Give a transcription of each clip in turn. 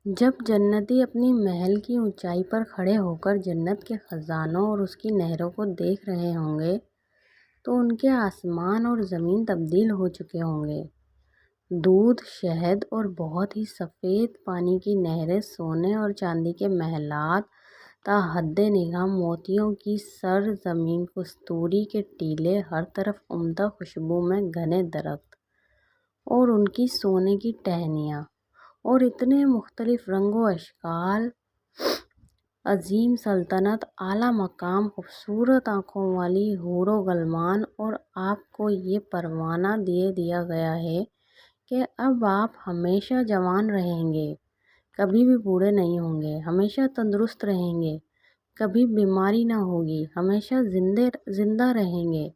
جب جنتی اپنی محل کی اونچائی پر کھڑے ہو کر جنت کے خزانوں اور اس کی نہروں کو دیکھ رہے ہوں گے تو ان کے آسمان اور زمین تبدیل ہو چکے ہوں گے۔ دودھ، شہد اور بہت ہی سفید پانی کی نہریں، سونے اور چاندی کے محلات، تا حد نگاہ موتیوں کی سرزمین، کستوری کے ٹیلے، ہر طرف عمدہ خوشبو میں گھنے درخت اور ان کی سونے کی ٹہنیاں، اور اتنے مختلف رنگ و اشکال، عظیم سلطنت، اعلیٰ مقام، خوبصورت آنکھوں والی حور و غلمان، اور آپ کو یہ پروانہ دیا گیا ہے کہ اب آپ ہمیشہ جوان رہیں گے، کبھی بھی بوڑھے نہیں ہوں گے، ہمیشہ تندرست رہیں گے، کبھی بیماری نہ ہوگی، ہمیشہ زندہ رہیں گے،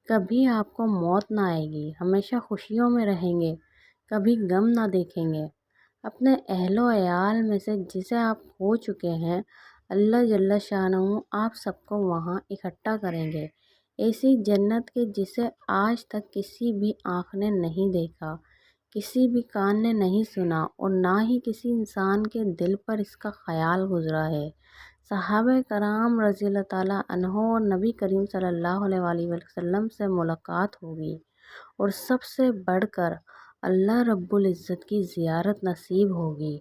کبھی آپ کو موت نہ آئے گی، ہمیشہ خوشیوں میں رہیں گے، کبھی غم نہ دیکھیں گے۔ اپنے اہل و عیال میں سے جسے آپ کھو چکے ہیں، اللہ جل شانہ آپ سب کو وہاں اکٹھا کریں گے، ایسی جنت کے جسے آج تک کسی بھی آنکھ نے نہیں دیکھا، کسی بھی کان نے نہیں سنا، اور نہ ہی کسی انسان کے دل پر اس کا خیال گزرا ہے۔ صحابہ کرام رضی اللہ تعالیٰ عنہم اور نبی کریم صلی اللہ علیہ وآلہ وسلم سے ملاقات ہوگی، اور سب سے بڑھ کر اللہ رب العزت کی زیارت نصیب ہوگی۔